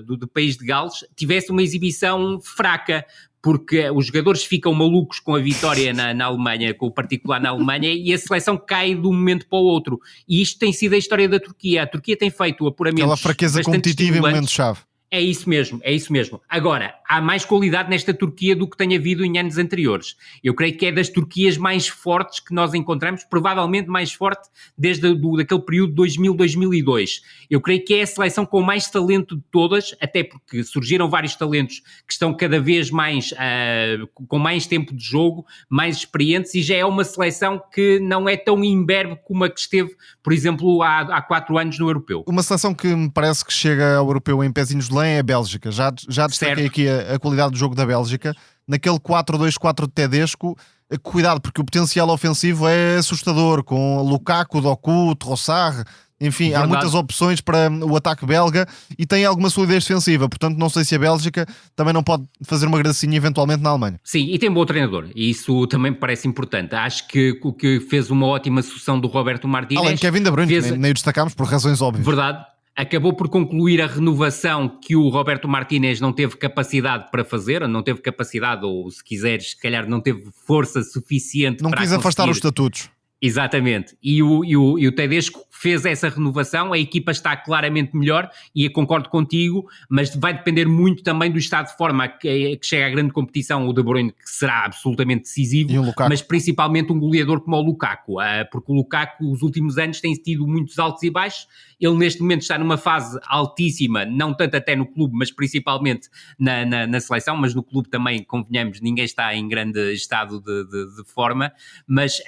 do país de Gales, tivesse uma exibição fraca, porque os jogadores ficam malucos com a vitória na Alemanha, com o particular na Alemanha, e a seleção cai de um momento para o outro. E isto tem sido a história da Turquia. A Turquia tem feito apuramentos aquela fraqueza competitiva em momento-chave. É isso mesmo. Agora, há mais qualidade nesta Turquia do que tem havido em anos anteriores. Eu creio que é das Turquias mais fortes que nós encontramos, provavelmente mais forte desde daquele período de 2000-2002. Eu creio que é a seleção com mais talento de todas, até porque surgiram vários talentos que estão cada vez mais, com mais tempo de jogo, mais experientes, e já é uma seleção que não é tão imberbe como a que esteve, por exemplo, há 4 anos no Europeu. Uma seleção que me parece que chega ao Europeu em pezinhos de lã é a Bélgica. Já destaquei aqui a qualidade do jogo da Bélgica. Naquele 4-2-4 de Tedesco, cuidado, porque o potencial ofensivo é assustador, com Lukaku, Doku, Trossard, enfim, há muitas opções para o ataque belga e tem alguma solidez defensiva, portanto não sei se a Bélgica também não pode fazer uma gracinha eventualmente na Alemanha. Sim, e tem um bom treinador, e isso também me parece importante. Acho que o que fez uma ótima sucessão do Roberto Martínez... Além de Kevin De Bruyne, nem o destacámos por razões óbvias. Verdade. Acabou por concluir a renovação que o Roberto Martínez não teve capacidade para fazer, não teve capacidade, ou se quiseres, se calhar não teve força suficiente para conseguir. Não quis afastar os estatutos. Exatamente, e o Tedesco fez essa renovação, a equipa está claramente melhor e eu concordo contigo, mas vai depender muito também do estado de forma que chega à grande competição, o De Bruyne, que será absolutamente decisivo, mas principalmente um goleador como o Lukaku, porque o Lukaku os últimos anos tem tido muitos altos e baixos, ele neste momento está numa fase altíssima, não tanto até no clube, mas principalmente na seleção, mas no clube também, convenhamos, ninguém está em grande estado de forma, mas...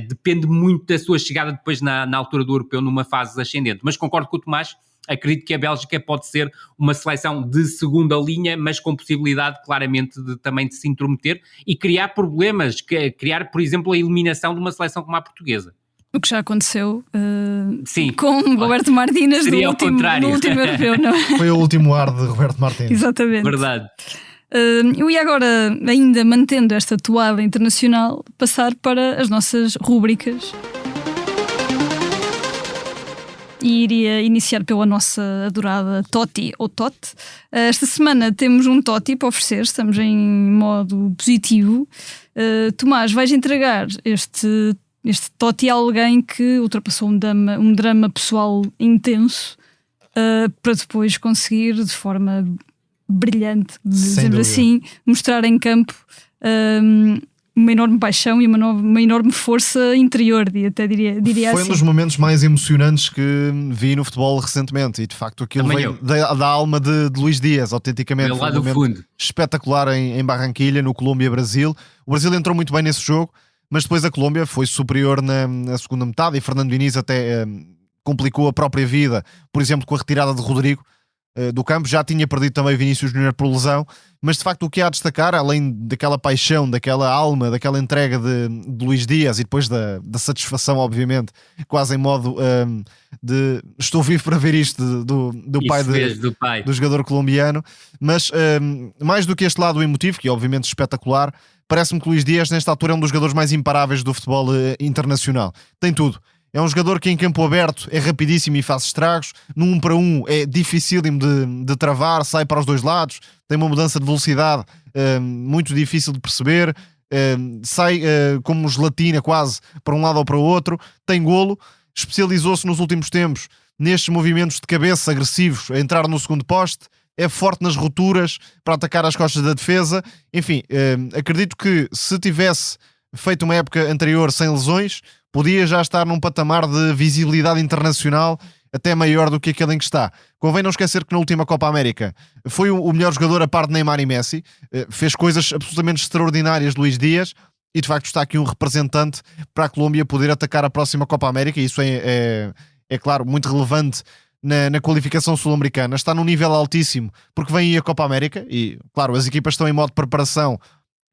depende muito da sua chegada depois na altura do europeu numa fase ascendente, mas concordo com o Tomás, acredito que a Bélgica pode ser uma seleção de segunda linha, mas com possibilidade claramente também de se intrometer e criar problemas, criar por exemplo a eliminação de uma seleção como a portuguesa. O que já aconteceu com Roberto Martínez no último europeu, não é? Foi o último ar de Roberto Martínez. Exatamente. Verdade. Eu ia agora, ainda mantendo esta toada internacional, passar para as nossas rúbricas. E iria iniciar pela nossa adorada Totti ou Tote. Esta semana temos um Totti para oferecer, estamos em modo positivo. Tomás, vais entregar este Totti a alguém que ultrapassou um drama pessoal intenso para depois conseguir, de forma brilhante, dizendo assim, mostrar em campo uma enorme paixão e uma enorme força interior, até diria assim. Foi um dos momentos mais emocionantes que vi no futebol recentemente e de facto aquilo veio da alma de Luís Dias, autenticamente. Foi um momento espetacular em Barranquilha, no Colômbia-Brasil. O Brasil entrou muito bem nesse jogo, mas depois a Colômbia foi superior na segunda metade e Fernando Diniz até complicou a própria vida, por exemplo, com a retirada de Rodrigo do campo. Já tinha perdido também Vinícius Júnior por lesão, mas de facto o que há a destacar, além daquela paixão, daquela alma, daquela entrega de Luís Dias e depois da satisfação, obviamente, quase em modo de estou vivo para ver isto do pai do jogador colombiano, mas mais do que este lado emotivo, que é obviamente espetacular, parece-me que Luís Dias nesta altura é um dos jogadores mais imparáveis do futebol internacional. Tem tudo. É um jogador que em campo aberto é rapidíssimo e faz estragos. No 1 para 1 é dificílimo de travar, sai para os dois lados, tem uma mudança de velocidade muito difícil de perceber, sai como gelatina quase para um lado ou para o outro, tem golo, especializou-se nos últimos tempos nestes movimentos de cabeça agressivos, a entrar no segundo poste, é forte nas rupturas para atacar as costas da defesa. Enfim, acredito que se tivesse feito uma época anterior sem lesões, podia já estar num patamar de visibilidade internacional até maior do que aquele em que está. Convém não esquecer que na última Copa América foi o melhor jogador a par de Neymar e Messi, fez coisas absolutamente extraordinárias Luís Dias, e de facto está aqui um representante para a Colômbia poder atacar a próxima Copa América, e isso é claro, muito relevante na qualificação sul-americana. Está num nível altíssimo, porque vem aí a Copa América, e claro, as equipas estão em modo de preparação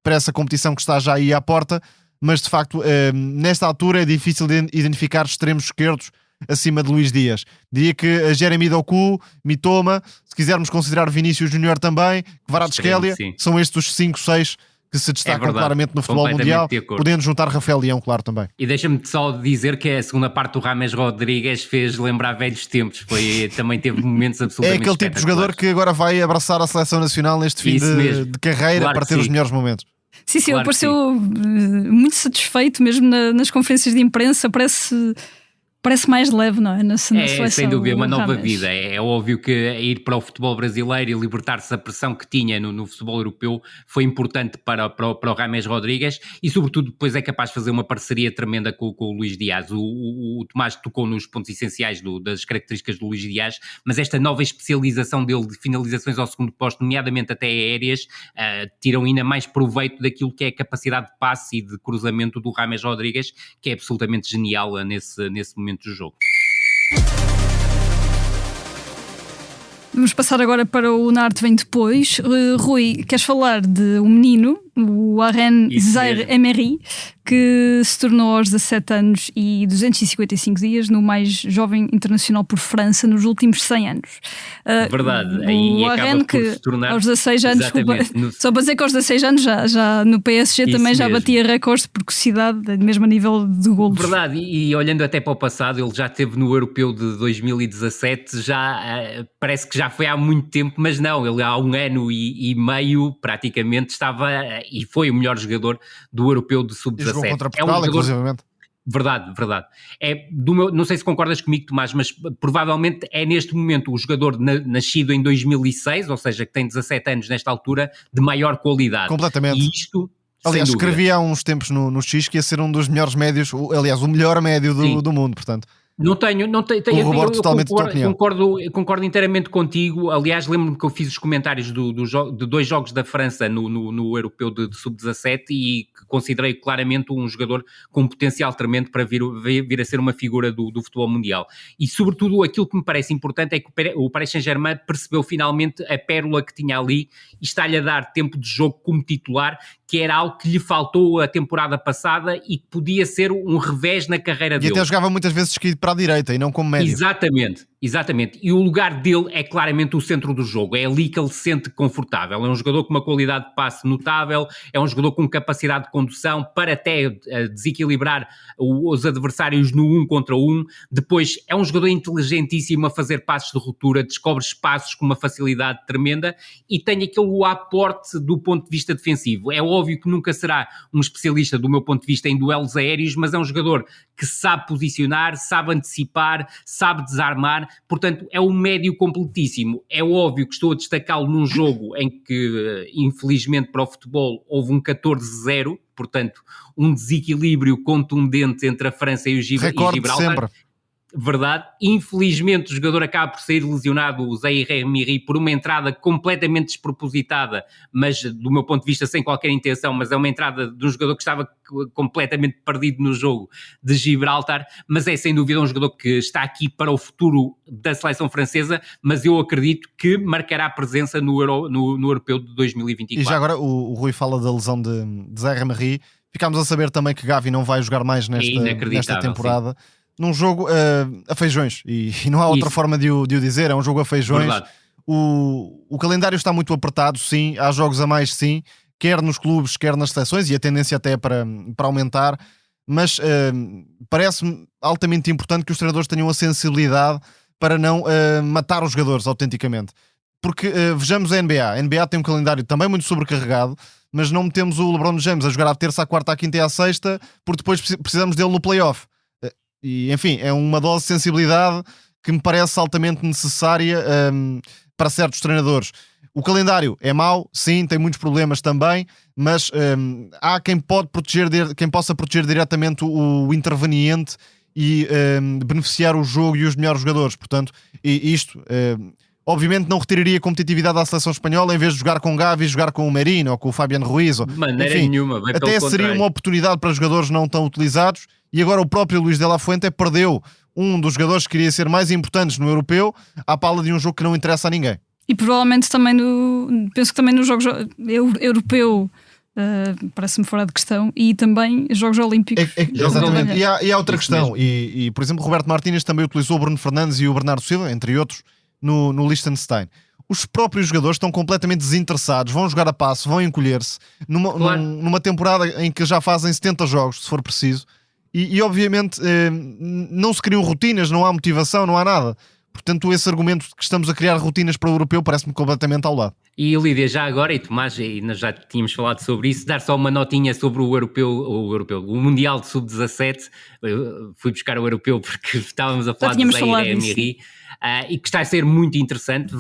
para essa competição que está já aí à porta, mas de facto nesta altura é difícil de identificar extremos esquerdos acima de Luís Dias. Diria que Jeremy Doku, Mitoma, se quisermos considerar Vinícius Júnior também, Kvaratskhelia, são estes os 5, 6 que se destacam claramente no futebol mundial, podendo juntar Rafael Leão, claro, também. E deixa-me só dizer que a segunda parte do James Rodrigues fez lembrar velhos tempos, também teve momentos absolutamente é aquele tipo de jogador que agora vai abraçar a seleção nacional neste fim de carreira, claro, para ter os melhores momentos. Sim, claro, ele pareceu muito satisfeito mesmo nas conferências de imprensa, parece mais leve, não é? Na seleção, sem dúvida, uma nova vida. É óbvio que ir para o futebol brasileiro e libertar-se da pressão que tinha no futebol europeu foi importante para o James Rodrigues, e sobretudo depois é capaz de fazer uma parceria tremenda com o Luís Dias. O Tomás tocou nos pontos essenciais das características do Luís Dias, mas esta nova especialização dele de finalizações ao segundo posto, nomeadamente até aéreas, tiram ainda mais proveito daquilo que é a capacidade de passe e de cruzamento do James Rodrigues, que é absolutamente genial nesse momento do jogo. Vamos passar agora para o Nart vem depois. Rui, queres falar de um menino, o Aren Zaïre-Emery, que se tornou aos 17 anos e 255 dias no mais jovem internacional por França nos últimos 100 anos. Verdade. O Aren que se tornar... aos 16 anos, só para dizer que aos 16 anos já no PSG isso também já batia recordes de precocidade, mesmo a nível de golos. Verdade, e olhando até para o passado, ele já esteve no Europeu de 2017, já parece que já foi há muito tempo, mas não, ele há 1 ano e meio praticamente estava e foi o melhor jogador do Europeu de Sub-17. Jogou contra Portugal, inclusivamente. Verdade. Não sei se concordas comigo, Tomás, mas provavelmente é neste momento o jogador nascido em 2006, ou seja, que tem 17 anos nesta altura, de maior qualidade. Completamente. E isto... Aliás, escrevi há uns tempos no X que ia ser um dos melhores médios, aliás, o melhor médio do mundo, portanto. Não tenho eu concordo inteiramente contigo. Aliás, lembro-me que eu fiz os comentários de 2 jogos da França no Europeu de Sub-17 e que considerei claramente um jogador com potencial tremendo para vir a ser uma figura do futebol mundial. E sobretudo aquilo que me parece importante é que o Paris Saint-Germain percebeu finalmente a pérola que tinha ali e está-lhe a dar tempo de jogo como titular, que era algo que lhe faltou a temporada passada e que podia ser um revés na carreira dele. E até jogava muitas vezes esquerdo para a direita e não como médio. Exatamente. E o lugar dele é claramente o centro do jogo. É ali que ele se sente confortável. É um jogador com uma qualidade de passe notável, é um jogador com capacidade de condução para até desequilibrar os adversários no 1 contra 1. Depois é um jogador inteligentíssimo a fazer passos de ruptura, descobre espaços com uma facilidade tremenda e tem aquele aporte do ponto de vista defensivo. É óbvio que nunca será um especialista do meu ponto de vista em duelos aéreos, mas é um jogador que sabe posicionar, sabe antecipar, sabe desarmar. Portanto, é um médio completíssimo. É óbvio que estou a destacá-lo num jogo em que, infelizmente para o futebol, houve um 14-0, portanto, um desequilíbrio contundente entre a França e o Gibraltar. Recorde sempre. Verdade. Infelizmente o jogador acaba por sair lesionado, o Zaïre Emery, por uma entrada completamente despropositada, mas do meu ponto de vista sem qualquer intenção, mas é uma entrada de um jogador que estava completamente perdido no jogo de Gibraltar, mas é sem dúvida um jogador que está aqui para o futuro da seleção francesa, mas eu acredito que marcará presença no Europeu de 2024. E já agora o Rui fala da lesão de Zaïre Emery. Ficámos a saber também que Gavi não vai jogar mais nesta temporada. Sim. Num jogo a feijões, e não há outra forma de o dizer, é um jogo a feijões. O calendário está muito apertado, sim, há jogos a mais, sim, quer nos clubes, quer nas seleções, e a tendência até é para aumentar, mas parece-me altamente importante que os treinadores tenham a sensibilidade para não matar os jogadores autenticamente. Porque vejamos a NBA. A NBA tem um calendário também muito sobrecarregado, mas não metemos o LeBron James a jogar à terça, à quarta, à quinta e à sexta, porque depois precisamos dele no playoff. E, enfim, é uma dose de sensibilidade que me parece altamente necessária para certos treinadores. O calendário é mau, sim, tem muitos problemas também, mas há quem possa proteger diretamente o interveniente e beneficiar o jogo e os melhores jogadores. Portanto, isto obviamente não retiraria competitividade à seleção espanhola em vez de jogar com Gavi, jogar com o Merino ou com o Fabian Ruiz. De maneira nenhuma. Até seria uma oportunidade para jogadores não tão utilizados, e agora o próprio Luís de la Fuente perdeu um dos jogadores que queria ser mais importantes no europeu à pala de um jogo que não interessa a ninguém. E provavelmente também penso que também nos jogos europeu parece-me fora de questão, e também Jogos Olímpicos. Exatamente. E há outra questão, e por exemplo Roberto Martínez também utilizou o Bruno Fernandes e o Bernardo Silva, entre outros, no Liechtenstein. Os próprios jogadores estão completamente desinteressados, vão jogar a passo, vão encolher-se numa temporada em que já fazem 70 jogos, se for preciso, e obviamente não se criam rotinas, não há motivação, não há nada. Portanto, esse argumento de que estamos a criar rotinas para o europeu parece-me completamente ao lado. E Lídia, já agora, e Tomás, e nós já tínhamos falado sobre isso, dar só uma notinha sobre o Mundial de Sub-17. Fui buscar o europeu porque estávamos a falar do Zaïre Emery. E que está a ser muito interessante.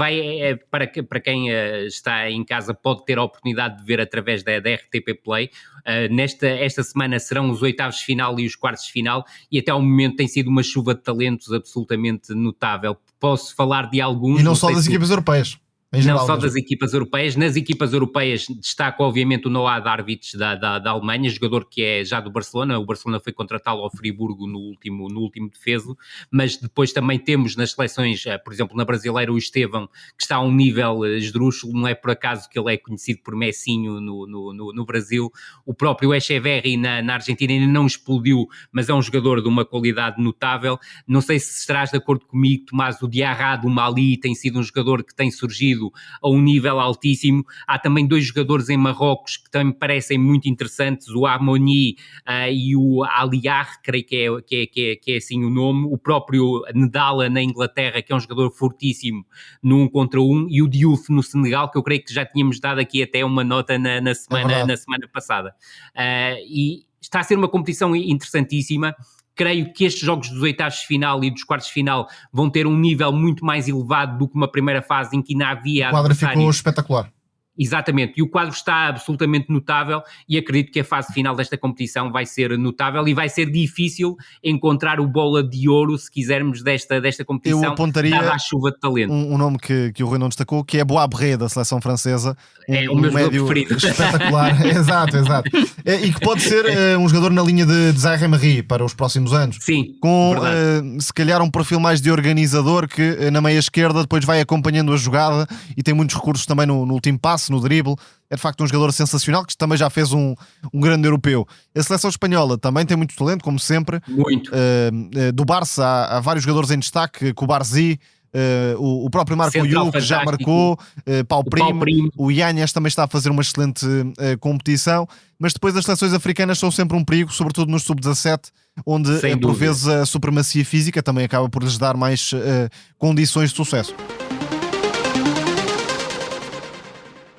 Para quem está em casa pode ter a oportunidade de ver através da RTP Play. Esta semana serão os oitavos de final e os quartos de final, e até ao momento tem sido uma chuva de talentos absolutamente notável. Posso falar de alguns... E não só das equipas europeias. Não só das equipas europeias. Nas equipas europeias destaco obviamente o Noah Darwich da Alemanha, jogador que é já do Barcelona. O Barcelona foi contratá-lo ao Friburgo no último defeso, mas depois também temos nas seleções, por exemplo na brasileira, o Estevão, que está a um nível esdrúxulo. Não é por acaso que ele é conhecido por Messinho no Brasil. O próprio Echeverri na Argentina ainda não explodiu, mas é um jogador de uma qualidade notável. Não sei se estarás de acordo comigo, Tomás, o Diarra do Mali tem sido um jogador que tem surgido a um nível altíssimo. Há também dois jogadores em Marrocos que também me parecem muito interessantes, o Amoni e o Aliar, creio que é assim o nome, o próprio Nedala na Inglaterra, que é um jogador fortíssimo no 1 contra 1, e o Diouf no Senegal, que eu creio que já tínhamos dado aqui até uma nota na semana passada. E está a ser uma competição interessantíssima. Creio que estes jogos dos oitavos de final e dos quartos de final vão ter um nível muito mais elevado do que uma primeira fase em que ainda havia... O quadro ficou espetacular. Exatamente, e o quadro está absolutamente notável, e acredito que a fase final desta competição vai ser notável, e vai ser difícil encontrar o bola de ouro, se quisermos, desta competição. Eu apontaria dada a chuva de talento. Um nome que o Rui não destacou, que é Boabré, da seleção francesa. É o meu médio preferido. Espetacular, exato. E que pode ser um jogador na linha de Zaïre Emery para os próximos anos. Sim, com se calhar um perfil mais de organizador, que na meia esquerda depois vai acompanhando a jogada, e tem muitos recursos também no último passe, no drible. É de facto um jogador sensacional, que também já fez um grande europeu. A seleção espanhola também tem muito talento, como sempre. Muito. Do Barça há vários jogadores em destaque, Cubarsí, o próprio Marco Yu, que já marcou, Pau Primo, o Yanez também está a fazer uma excelente competição, mas depois as seleções africanas são sempre um perigo, sobretudo nos sub-17, onde por vezes a supremacia física também acaba por lhes dar mais condições de sucesso.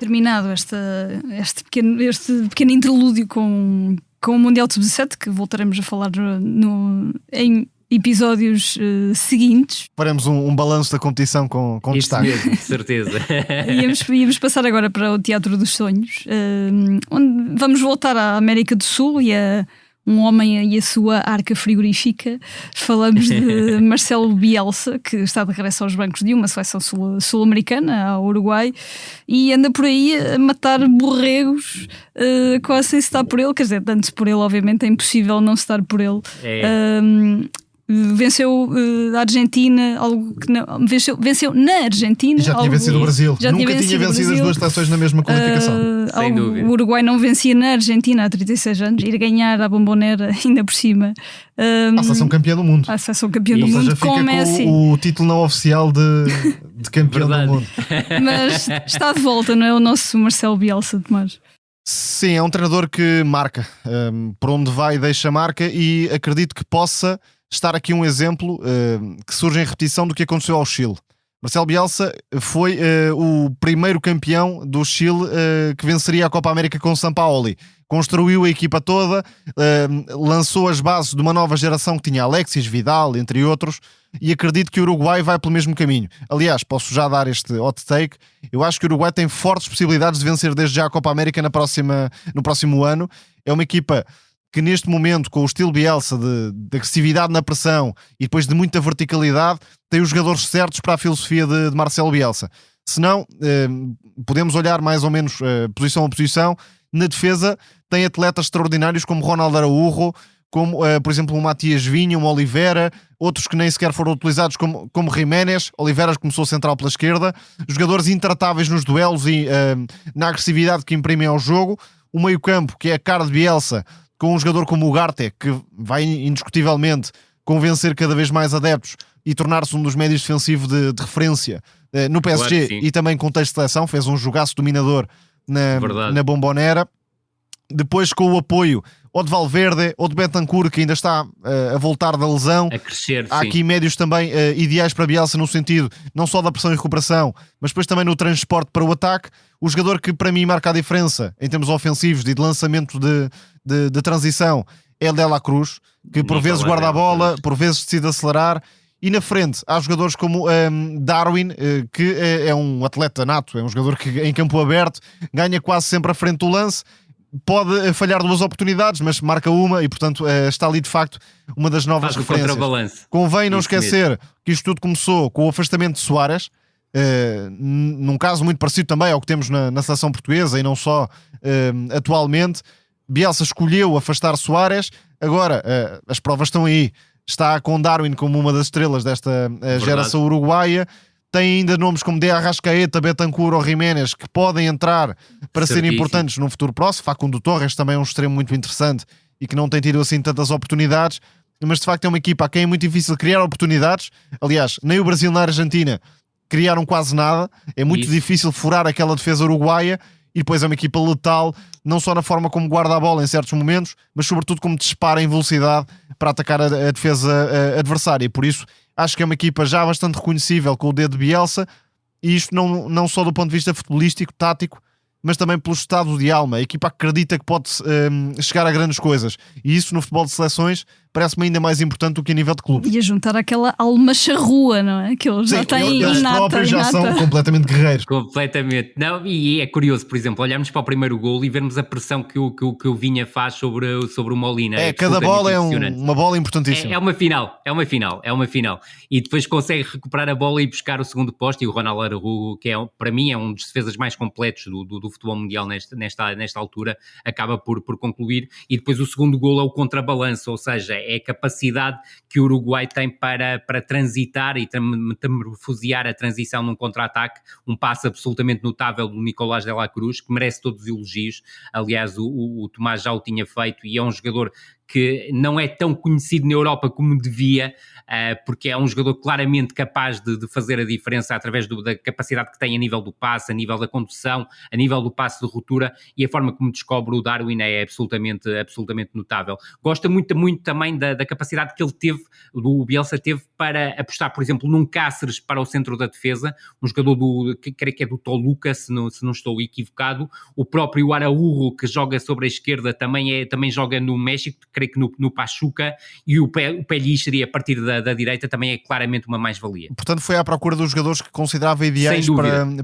Terminado este pequeno interlúdio com o Mundial de Sub-17, que voltaremos a falar em episódios seguintes. Faremos um balanço da competição com destaque. Mesmo, de certeza. Íamos passar agora para o Teatro dos Sonhos, onde vamos voltar à América do Sul e a um homem e a sua arca frigorífica. Falamos de Marcelo Bielsa, que está de regresso aos bancos de uma seleção sul-americana, ao Uruguai, e anda por aí a matar borregos, quase sem se estar por ele. Quer dizer, dando-se por ele, obviamente, é impossível não se estar por ele. Venceu a Argentina, algo que não, venceu na Argentina. E já tinha vencido o Brasil. Nunca tinha vencido as duas seleções na mesma qualificação. Sem dúvida. O Uruguai não vencia na Argentina há 36 anos, ir ganhar a Bombonera ainda por cima. A seleção campeã do mundo. A seleção campeã do mundo com o Messi. Com o título não oficial de campeão do mundo. Mas está de volta, não é? O nosso Marcelo Bielsa, Tomás. Sim, é um treinador que marca. Por onde vai deixa marca, e acredito que possa estar aqui um exemplo que surge em repetição do que aconteceu ao Chile. Marcelo Bielsa foi o primeiro campeão do Chile que venceria a Copa América com Sampaoli. Construiu a equipa toda, lançou as bases de uma nova geração que tinha Alexis, Vidal, entre outros, e acredito que o Uruguai vai pelo mesmo caminho. Aliás, posso já dar este hot take, eu acho que o Uruguai tem fortes possibilidades de vencer desde já a Copa América no próximo ano. É uma equipa que neste momento, com o estilo Bielsa de agressividade na pressão e depois de muita verticalidade, tem os jogadores certos para a filosofia de Marcelo Bielsa. Se não, podemos olhar mais ou menos posição a posição. Na defesa tem atletas extraordinários como Ronaldo Araújo, como por exemplo o Matias Vinha, o Oliveira, outros que nem sequer foram utilizados como Jiménez. Oliveira começou central pela esquerda, jogadores intratáveis nos duelos e na agressividade que imprimem ao jogo. O meio campo, que é a cara de Bielsa, com um jogador como o Ugarte, que vai indiscutivelmente convencer cada vez mais adeptos e tornar-se um dos médios defensivos de referência no PSG, claro, e também contexto de seleção. Fez um jogaço dominador na Bombonera. Depois, com o apoio ou de Valverde ou de Bentancur, que ainda está a voltar da lesão, a crescer, há aqui médios também ideais para Bielsa, no sentido não só da pressão e recuperação, mas depois também no transporte para o ataque. O jogador que para mim marca a diferença em termos ofensivos e de lançamento de transição é De La Cruz, que por vezes guarda a bola, por vezes decide acelerar. E na frente há jogadores como Darwin, que é um atleta nato, é um jogador que em campo aberto ganha quase sempre à frente do lance. Pode falhar duas oportunidades, mas marca uma e, portanto, está ali de facto uma das novas referências. Convém não esquecer que isto tudo começou com o afastamento de Suárez, num caso muito parecido também ao que temos na seleção portuguesa e não só atualmente. Bielsa escolheu afastar Suárez, agora as provas estão aí. Está com Darwin como uma das estrelas desta geração uruguaia. Tem ainda nomes como De Arrascaeta, Bentancur ou Jiménez que podem entrar para serem importantes no futuro próximo. Facundo Torres também é um extremo muito interessante e que não tem tido assim tantas oportunidades, mas de facto é uma equipa a quem é muito difícil criar oportunidades. Aliás, nem o Brasil nem a Argentina criaram quase nada. É muito difícil furar aquela defesa uruguaia, e depois é uma equipa letal, não só na forma como guarda a bola em certos momentos, mas sobretudo como dispara em velocidade para atacar a defesa adversária. E por isso acho que é uma equipa já bastante reconhecível com o dedo de Bielsa, e isto não só do ponto de vista futebolístico, tático, mas também pelo estado de alma. A equipa acredita que pode chegar a grandes coisas, e isso no futebol de seleções parece-me ainda mais importante do que a nível de clube. E a juntar aquela alma charrua, não é? Que eles já têm eles próprios já são completamente guerreiros. Completamente. Não, e é curioso, por exemplo, olharmos para o primeiro golo e vermos a pressão que o Vinha faz sobre o Molina. Cada bola é uma bola importantíssima. É uma final. E depois consegue recuperar a bola e buscar o segundo posto, e o Ronaldo Araújo, que para mim é um dos defesas mais completos do futebol mundial nesta altura, acaba por concluir. E depois o segundo golo é o contrabalanço, ou seja, é a capacidade que o Uruguai tem para transitar e metamorfosear a transição num contra-ataque. Um passo absolutamente notável do Nicolás De La Cruz, que merece todos os elogios. Aliás, o Tomás já o tinha feito, e é um jogador que não é tão conhecido na Europa como devia, porque é um jogador claramente capaz de fazer a diferença através da capacidade que tem a nível do passe, a nível da condução, a nível do passe de ruptura, e a forma como descobre o Darwin é absolutamente notável. Gosta muito também da capacidade que ele teve, o Bielsa teve, para apostar, por exemplo, num Cáceres para o centro da defesa, um jogador que creio que é do Toluca, se não estou equivocado. O próprio Araújo, que joga sobre a esquerda, também joga no México, creio que no Pachuca, e o Pellicer a partir da direita também é claramente uma mais-valia. Portanto, foi à procura dos jogadores que considerava ideais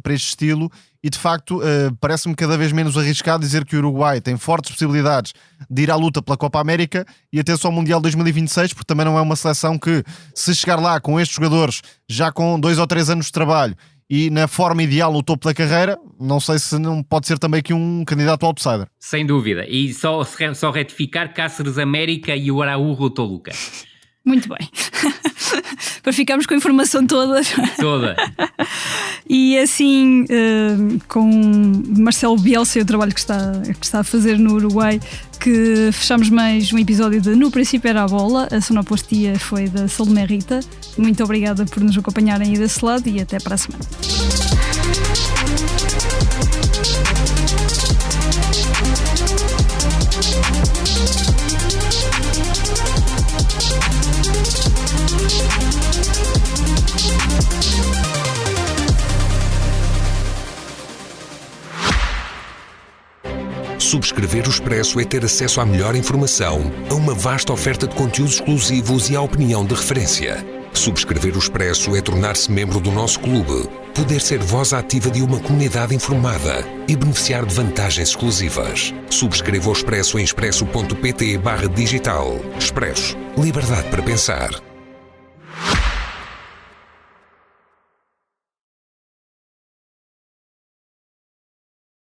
para este estilo, e de facto parece-me cada vez menos arriscado dizer que o Uruguai tem fortes possibilidades de ir à luta pela Copa América e até só ao Mundial 2026, porque também não é uma seleção que, se chegar lá com estes jogadores já com 2 ou 3 anos de trabalho e na forma ideal no topo da carreira, não sei se não pode ser também aqui um candidato outsider. Sem dúvida, e só retificar: Cáceres América e o Araújo Toluca. Muito bem. Para ficarmos com a informação toda. E assim, com Marcelo Bielsa e o trabalho que está a fazer no Uruguai, que fechamos mais um episódio de No Princípio Era a Bola. A sonoplastia foi da Salomé Rita. Muito obrigada por nos acompanharem aí desse lado e até para a semana. Subscrever o Expresso é ter acesso à melhor informação, a uma vasta oferta de conteúdos exclusivos e à opinião de referência. Subscrever o Expresso é tornar-se membro do nosso clube, poder ser voz ativa de uma comunidade informada e beneficiar de vantagens exclusivas. Subscreva o Expresso em expresso.pt/digital. Expresso. Liberdade para pensar.